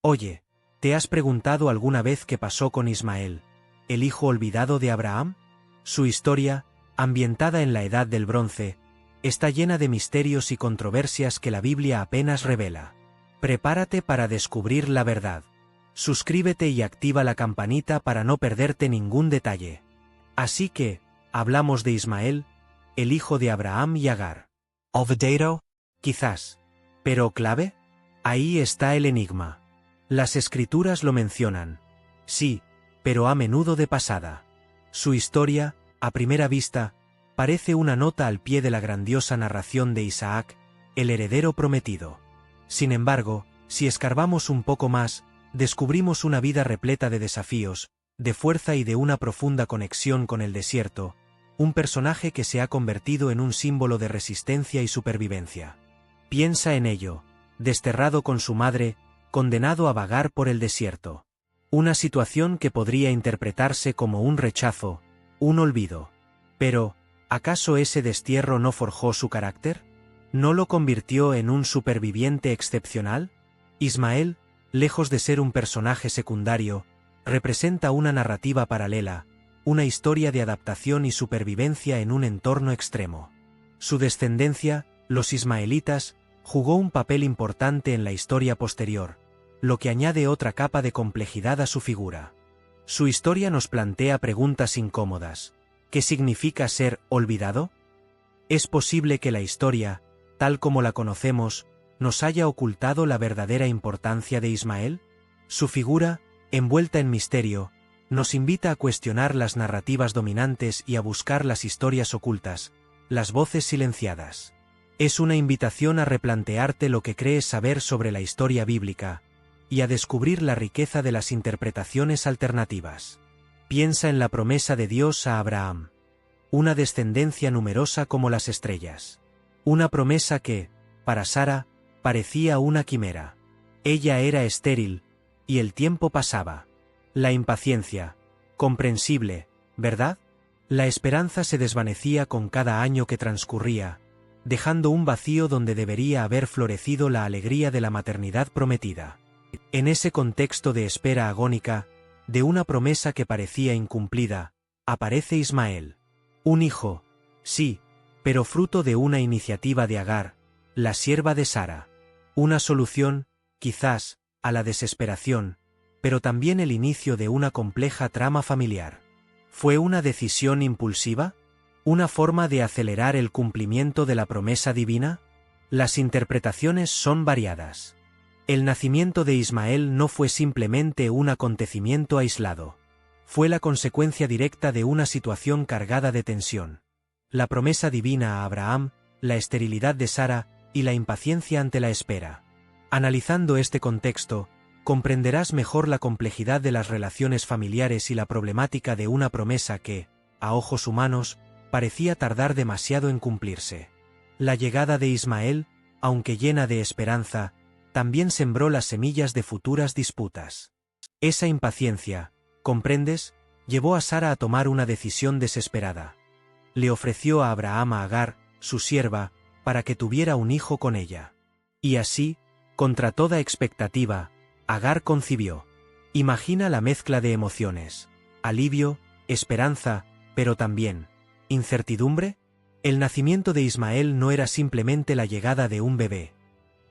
Oye, ¿te has preguntado alguna vez qué pasó con Ismael, el hijo olvidado de Abraham? Su historia, ambientada en la Edad del Bronce, está llena de misterios y controversias que la Biblia apenas revela. Prepárate para descubrir la verdad. Suscríbete y activa la campanita para no perderte ningún detalle. Así que, hablamos de Ismael, el hijo de Abraham y Agar. ¿Olvidado? Quizás. ¿Pero clave? Ahí está el enigma. Las escrituras lo mencionan. Sí, pero a menudo de pasada. Su historia, a primera vista, parece una nota al pie de la grandiosa narración de Isaac, el heredero prometido. Sin embargo, si escarbamos un poco más, descubrimos una vida repleta de desafíos, de fuerza y de una profunda conexión con el desierto, un personaje que se ha convertido en un símbolo de resistencia y supervivencia. Piensa en ello, desterrado con su madre, condenado a vagar por el desierto. Una situación que podría interpretarse como un rechazo, un olvido. Pero, ¿acaso ese destierro no forjó su carácter? ¿No lo convirtió en un superviviente excepcional? Ismael, lejos de ser un personaje secundario, representa una narrativa paralela, una historia de adaptación y supervivencia en un entorno extremo. Su descendencia, los ismaelitas, jugó un papel importante en la historia posterior, lo que añade otra capa de complejidad a su figura. Su historia nos plantea preguntas incómodas. ¿Qué significa ser olvidado? ¿Es posible que la historia, tal como la conocemos, nos haya ocultado la verdadera importancia de Ismael? Su figura, envuelta en misterio, nos invita a cuestionar las narrativas dominantes y a buscar las historias ocultas, las voces silenciadas. Es una invitación a replantearte lo que crees saber sobre la historia bíblica, y a descubrir la riqueza de las interpretaciones alternativas. Piensa en la promesa de Dios a Abraham. Una descendencia numerosa como las estrellas. Una promesa que, para Sara, parecía una quimera. Ella era estéril, y el tiempo pasaba. La impaciencia, comprensible, ¿verdad? La esperanza se desvanecía con cada año que transcurría, dejando un vacío donde debería haber florecido la alegría de la maternidad prometida. En ese contexto de espera agónica, de una promesa que parecía incumplida, aparece Ismael. Un hijo, sí, pero fruto de una iniciativa de Agar, la sierva de Sara. Una solución, quizás, a la desesperación, pero también el inicio de una compleja trama familiar. ¿Fue una decisión impulsiva? ¿Una forma de acelerar el cumplimiento de la promesa divina? Las interpretaciones son variadas. El nacimiento de Ismael no fue simplemente un acontecimiento aislado. Fue la consecuencia directa de una situación cargada de tensión. La promesa divina a Abraham, la esterilidad de Sara, y la impaciencia ante la espera. Analizando este contexto, comprenderás mejor la complejidad de las relaciones familiares y la problemática de una promesa que, a ojos humanos, parecía tardar demasiado en cumplirse. La llegada de Ismael, aunque llena de esperanza, también sembró las semillas de futuras disputas. Esa impaciencia, ¿comprendes?, llevó a Sara a tomar una decisión desesperada. Le ofreció a Abraham a Agar, su sierva, para que tuviera un hijo con ella. Y así, contra toda expectativa, Agar concibió. Imagina la mezcla de emociones: alivio, esperanza, pero también incertidumbre. El nacimiento de Ismael no era simplemente la llegada de un bebé.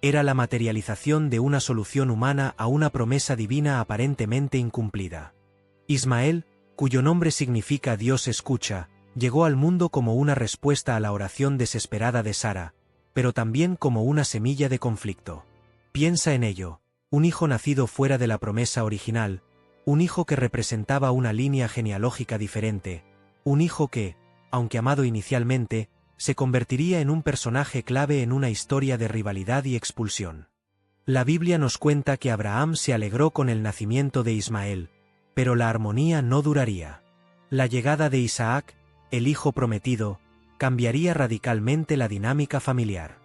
Era la materialización de una solución humana a una promesa divina aparentemente incumplida. Ismael, cuyo nombre significa Dios escucha, llegó al mundo como una respuesta a la oración desesperada de Sara, pero también como una semilla de conflicto. Piensa en ello: un hijo nacido fuera de la promesa original, un hijo que representaba una línea genealógica diferente, un hijo que, aunque amado inicialmente, se convertiría en un personaje clave en una historia de rivalidad y expulsión. La Biblia nos cuenta que Abraham se alegró con el nacimiento de Ismael, pero la armonía no duraría. La llegada de Isaac, el hijo prometido, cambiaría radicalmente la dinámica familiar.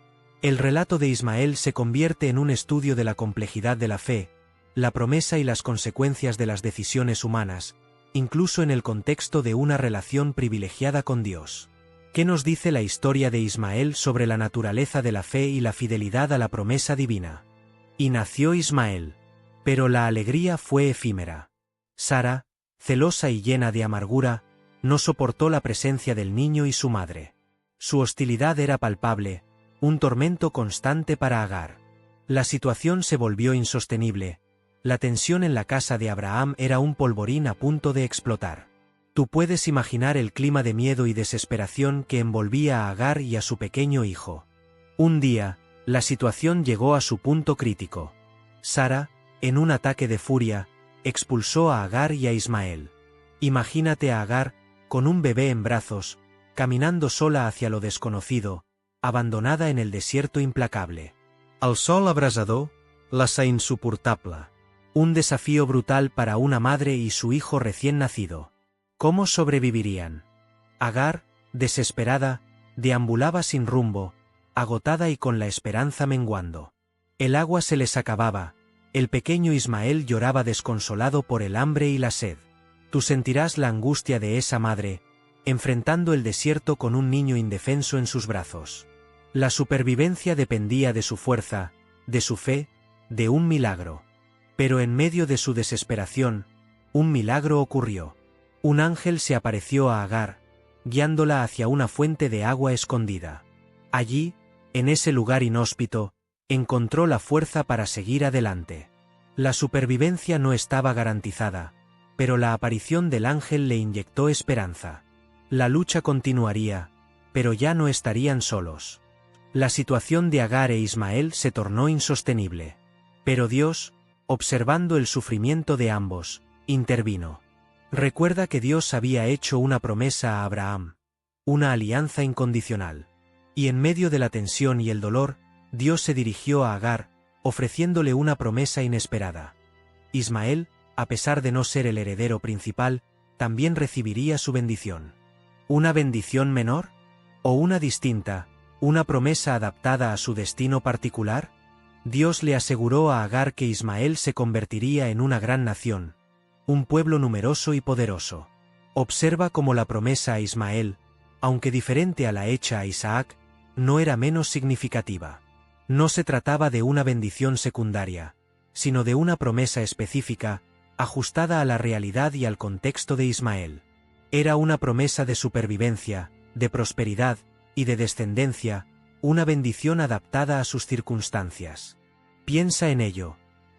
El relato de Ismael se convierte en un estudio de la complejidad de la fe, la promesa y las consecuencias de las decisiones humanas, incluso en el contexto de una relación privilegiada con Dios. ¿Qué nos dice la historia de Ismael sobre la naturaleza de la fe y la fidelidad a la promesa divina? Y nació Ismael. Pero la alegría fue efímera. Sara, celosa y llena de amargura, no soportó la presencia del niño y su madre. Su hostilidad era palpable, un tormento constante para Agar. La situación se volvió insostenible. La tensión en la casa de Abraham era un polvorín a punto de explotar. Tú puedes imaginar el clima de miedo y desesperación que envolvía a Agar y a su pequeño hijo. Un día, la situación llegó a su punto crítico. Sara, en un ataque de furia, expulsó a Agar y a Ismael. Imagínate a Agar, con un bebé en brazos, caminando sola hacia lo desconocido, abandonada en el desierto implacable. El sol abrasador, la sa insuportable. Un desafío brutal para una madre y su hijo recién nacido. ¿Cómo sobrevivirían? Agar, desesperada, deambulaba sin rumbo, agotada y con la esperanza menguando. El agua se les acababa, el pequeño Ismael lloraba desconsolado por el hambre y la sed. Tú sentirás la angustia de esa madre, enfrentando el desierto con un niño indefenso en sus brazos. La supervivencia dependía de su fuerza, de su fe, de un milagro. Pero en medio de su desesperación, un milagro ocurrió. Un ángel se apareció a Agar, guiándola hacia una fuente de agua escondida. Allí, en ese lugar inhóspito, encontró la fuerza para seguir adelante. La supervivencia no estaba garantizada, pero la aparición del ángel le inyectó esperanza. La lucha continuaría, pero ya no estarían solos. La situación de Agar e Ismael se tornó insostenible. Pero Dios, observando el sufrimiento de ambos, intervino. Recuerda que Dios había hecho una promesa a Abraham, una alianza incondicional. Y en medio de la tensión y el dolor, Dios se dirigió a Agar, ofreciéndole una promesa inesperada. Ismael, a pesar de no ser el heredero principal, también recibiría su bendición. ¿Una bendición menor? ¿O una distinta, una promesa adaptada a su destino particular? Dios le aseguró a Agar que Ismael se convertiría en una gran nación, un pueblo numeroso y poderoso. Observa cómo la promesa a Ismael, aunque diferente a la hecha a Isaac, no era menos significativa. No se trataba de una bendición secundaria, sino de una promesa específica, ajustada a la realidad y al contexto de Ismael. Era una promesa de supervivencia, de prosperidad y de descendencia, una bendición adaptada a sus circunstancias. Piensa en ello.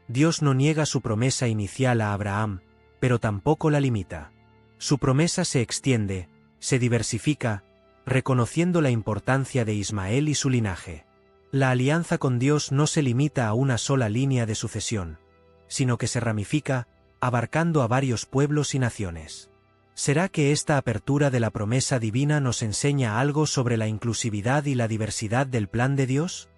Dios no niega su promesa inicial a Abraham, pero tampoco la limita. Su promesa se extiende, se diversifica, reconociendo la importancia de Ismael y su linaje. La alianza con Dios no se limita a una sola línea de sucesión, sino que se ramifica, abarcando a varios pueblos y naciones. ¿Será que esta apertura de la promesa divina nos enseña algo sobre la inclusividad y la diversidad del plan de Dios?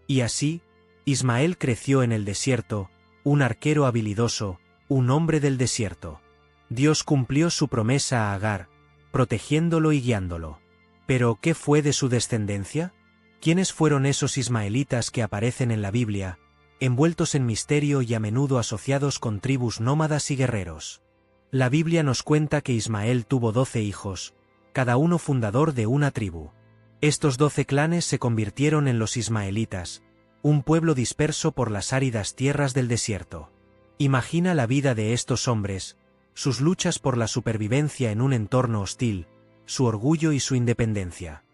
Y así, Ismael creció en el desierto, un arquero habilidoso, un hombre del desierto. Dios cumplió su promesa a Agar, protegiéndolo y guiándolo. ¿Pero qué fue de su descendencia? ¿Quiénes fueron esos ismaelitas que aparecen en la Biblia, envueltos en misterio y a menudo asociados con tribus nómadas y guerreros? La Biblia nos cuenta que Ismael tuvo 12 hijos, cada uno fundador de una tribu. Estos 12 clanes se convirtieron en los ismaelitas, un pueblo disperso por las áridas tierras del desierto. Imagina la vida de estos hombres, sus luchas por la supervivencia en un entorno hostil, su orgullo y su independencia.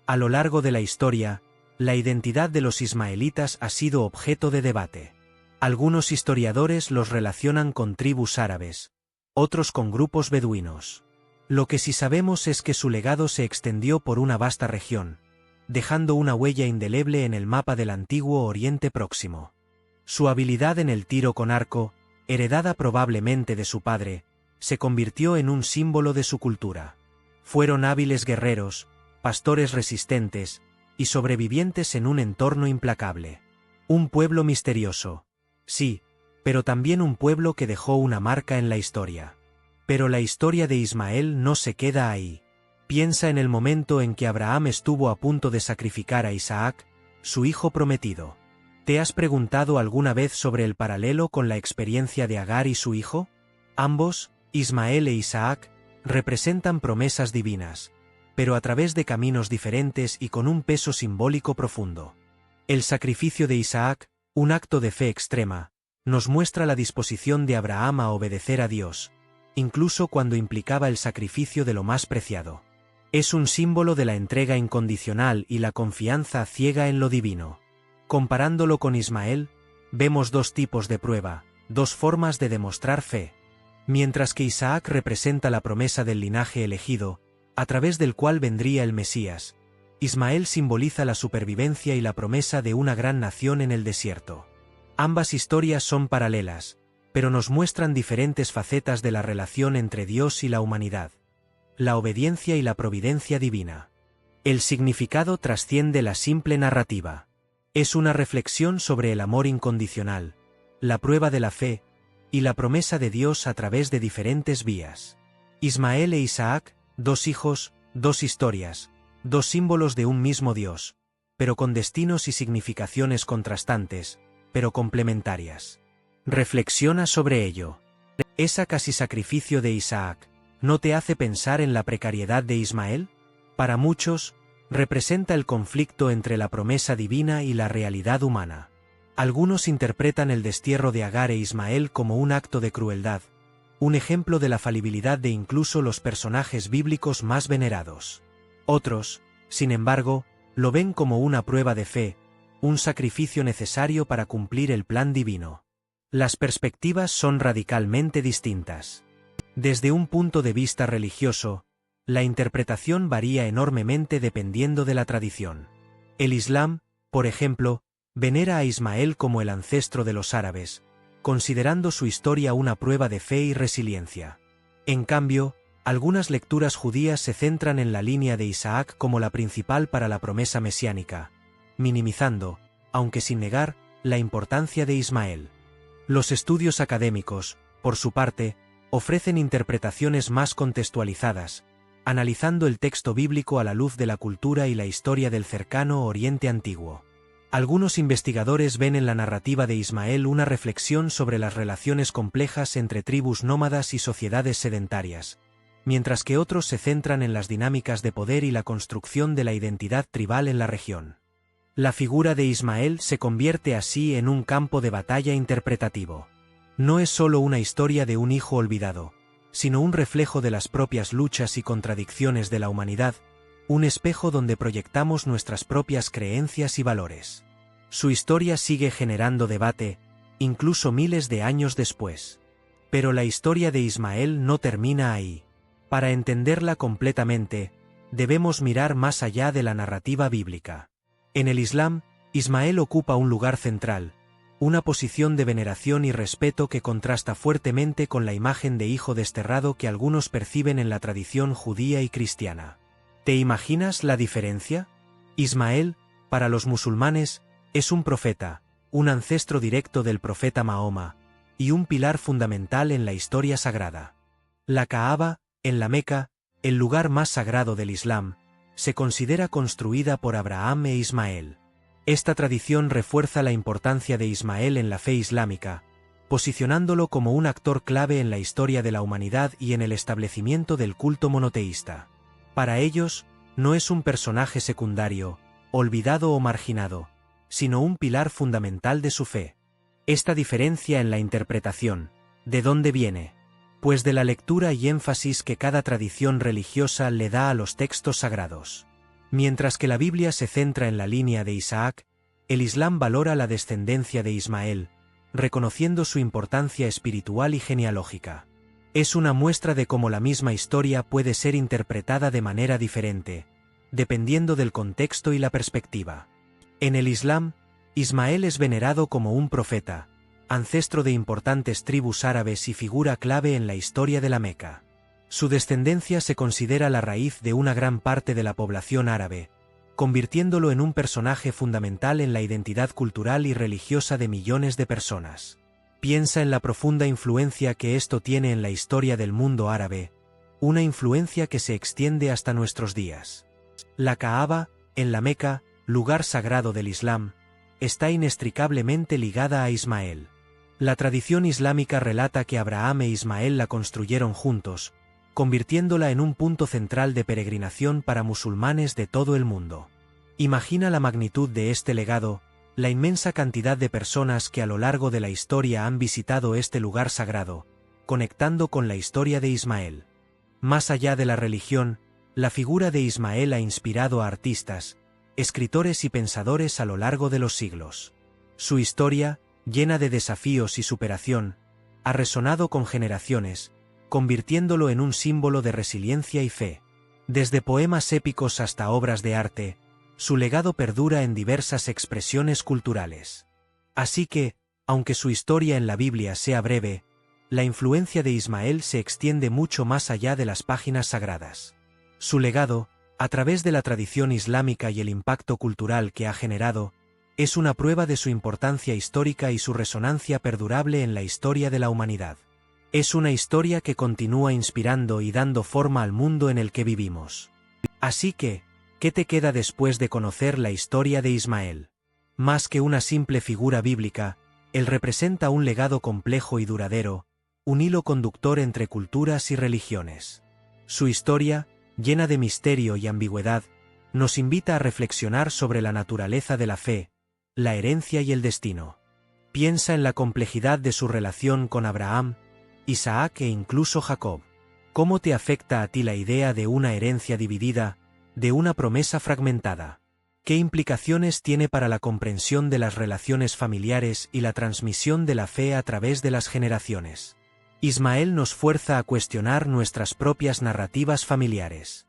A lo largo de la historia, la identidad de los ismaelitas ha sido objeto de debate. Algunos historiadores los relacionan con tribus árabes, otros con grupos beduinos. Lo que sí sabemos es que su legado se extendió por una vasta región, dejando una huella indeleble en el mapa del antiguo Oriente Próximo. Su habilidad en el tiro con arco, heredada probablemente de su padre, se convirtió en un símbolo de su cultura. Fueron hábiles guerreros, pastores resistentes, y sobrevivientes en un entorno implacable. Un pueblo misterioso. Sí, pero también un pueblo que dejó una marca en la historia. Pero la historia de Ismael no se queda ahí. Piensa en el momento en que Abraham estuvo a punto de sacrificar a Isaac, su hijo prometido. ¿Te has preguntado alguna vez sobre el paralelo con la experiencia de Agar y su hijo? Ambos, Ismael e Isaac, representan promesas divinas, pero a través de caminos diferentes y con un peso simbólico profundo. El sacrificio de Isaac, un acto de fe extrema, nos muestra la disposición de Abraham a obedecer a Dios, incluso cuando implicaba el sacrificio de lo más preciado. Es un símbolo de la entrega incondicional y la confianza ciega en lo divino. Comparándolo con Ismael, vemos dos tipos de prueba, dos formas de demostrar fe. Mientras que Isaac representa la promesa del linaje elegido, a través del cual vendría el Mesías, Ismael simboliza la supervivencia y la promesa de una gran nación en el desierto. Ambas historias son paralelas, pero nos muestran diferentes facetas de la relación entre Dios y la humanidad. La obediencia y la providencia divina. El significado trasciende la simple narrativa. Es una reflexión sobre el amor incondicional, la prueba de la fe, y la promesa de Dios a través de diferentes vías. Ismael e Isaac, dos hijos, dos historias, dos símbolos de un mismo Dios, pero con destinos y significaciones contrastantes, pero complementarias. Reflexiona sobre ello. ¿Ese casi sacrificio de Isaac no te hace pensar en la precariedad de Ismael? Para muchos, representa el conflicto entre la promesa divina y la realidad humana. Algunos interpretan el destierro de Agar e Ismael como un acto de crueldad, un ejemplo de la falibilidad de incluso los personajes bíblicos más venerados. Otros, sin embargo, lo ven como una prueba de fe, un sacrificio necesario para cumplir el plan divino. Las perspectivas son radicalmente distintas. Desde un punto de vista religioso, la interpretación varía enormemente dependiendo de la tradición. El Islam, por ejemplo, venera a Ismael como el ancestro de los árabes, considerando su historia una prueba de fe y resiliencia. En cambio, algunas lecturas judías se centran en la línea de Isaac como la principal para la promesa mesiánica, minimizando, aunque sin negar, la importancia de Ismael. Los estudios académicos, por su parte, ofrecen interpretaciones más contextualizadas, analizando el texto bíblico a la luz de la cultura y la historia del cercano Oriente Antiguo. Algunos investigadores ven en la narrativa de Ismael una reflexión sobre las relaciones complejas entre tribus nómadas y sociedades sedentarias, mientras que otros se centran en las dinámicas de poder y la construcción de la identidad tribal en la región. La figura de Ismael se convierte así en un campo de batalla interpretativo. No es solo una historia de un hijo olvidado, sino un reflejo de las propias luchas y contradicciones de la humanidad, un espejo donde proyectamos nuestras propias creencias y valores. Su historia sigue generando debate, incluso miles de años después. Pero la historia de Ismael no termina ahí. Para entenderla completamente, debemos mirar más allá de la narrativa bíblica. En el Islam, Ismael ocupa un lugar central, una posición de veneración y respeto que contrasta fuertemente con la imagen de hijo desterrado que algunos perciben en la tradición judía y cristiana. ¿Te imaginas la diferencia? Ismael, para los musulmanes, es un profeta, un ancestro directo del profeta Mahoma, y un pilar fundamental en la historia sagrada. La Kaaba, en la Meca, el lugar más sagrado del Islam, se considera construida por Abraham e Ismael. Esta tradición refuerza la importancia de Ismael en la fe islámica, posicionándolo como un actor clave en la historia de la humanidad y en el establecimiento del culto monoteísta. Para ellos, no es un personaje secundario, olvidado o marginado, sino un pilar fundamental de su fe. Esta diferencia en la interpretación, ¿de dónde viene? Pues de la lectura y énfasis que cada tradición religiosa le da a los textos sagrados. Mientras que la Biblia se centra en la línea de Isaac, el Islam valora la descendencia de Ismael, reconociendo su importancia espiritual y genealógica. Es una muestra de cómo la misma historia puede ser interpretada de manera diferente, dependiendo del contexto y la perspectiva. En el Islam, Ismael es venerado como un profeta, ancestro de importantes tribus árabes y figura clave en la historia de la Meca. Su descendencia se considera la raíz de una gran parte de la población árabe, convirtiéndolo en un personaje fundamental en la identidad cultural y religiosa de millones de personas. Piensa en la profunda influencia que esto tiene en la historia del mundo árabe, una influencia que se extiende hasta nuestros días. La Kaaba, en la Meca, lugar sagrado del Islam, está inextricablemente ligada a Ismael. La tradición islámica relata que Abraham e Ismael la construyeron juntos, convirtiéndola en un punto central de peregrinación para musulmanes de todo el mundo. Imagina la magnitud de este legado, La inmensa cantidad de personas que a lo largo de la historia han visitado este lugar sagrado, conectando con la historia de Ismael. Más allá de la religión, la figura de Ismael ha inspirado a artistas, escritores y pensadores a lo largo de los siglos. Su historia, llena de desafíos y superación, ha resonado con generaciones, convirtiéndolo en un símbolo de resiliencia y fe. Desde poemas épicos hasta obras de arte, su legado perdura en diversas expresiones culturales. Así que, aunque su historia en la Biblia sea breve, la influencia de Ismael se extiende mucho más allá de las páginas sagradas. Su legado, a través de la tradición islámica y el impacto cultural que ha generado, es una prueba de su importancia histórica y su resonancia perdurable en la historia de la humanidad. Es una historia que continúa inspirando y dando forma al mundo en el que vivimos. Así que, ¿qué te queda después de conocer la historia de Ismael? Más que una simple figura bíblica, él representa un legado complejo y duradero, un hilo conductor entre culturas y religiones. Su historia, llena de misterio y ambigüedad, nos invita a reflexionar sobre la naturaleza de la fe, la herencia y el destino. Piensa en la complejidad de su relación con Abraham, Isaac e incluso Jacob. ¿Cómo te afecta a ti la idea de una herencia dividida, de una promesa fragmentada? ¿Qué implicaciones tiene para la comprensión de las relaciones familiares y la transmisión de la fe a través de las generaciones? Ismael nos fuerza a cuestionar nuestras propias narrativas familiares.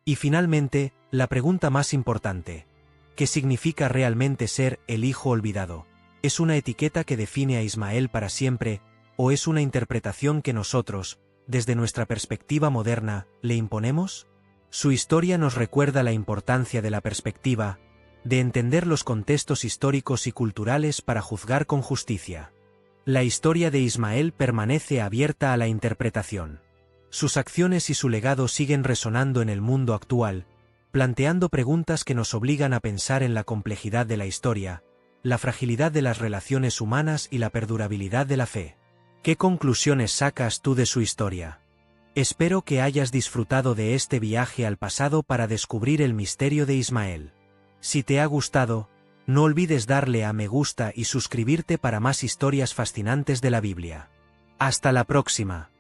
Y finalmente, la pregunta más importante: ¿qué significa realmente ser el hijo olvidado? ¿Es una etiqueta que define a Ismael para siempre, o es una interpretación que nosotros, desde nuestra perspectiva moderna, le imponemos? Su historia nos recuerda la importancia de la perspectiva, de entender los contextos históricos y culturales para juzgar con justicia. La historia de Ismael permanece abierta a la interpretación. Sus acciones y su legado siguen resonando en el mundo actual, planteando preguntas que nos obligan a pensar en la complejidad de la historia, la fragilidad de las relaciones humanas y la perdurabilidad de la fe. ¿Qué conclusiones sacas tú de su historia? Espero que hayas disfrutado de este viaje al pasado para descubrir el misterio de Ismael. Si te ha gustado, no olvides darle a me gusta y suscribirte para más historias fascinantes de la Biblia. Hasta la próxima.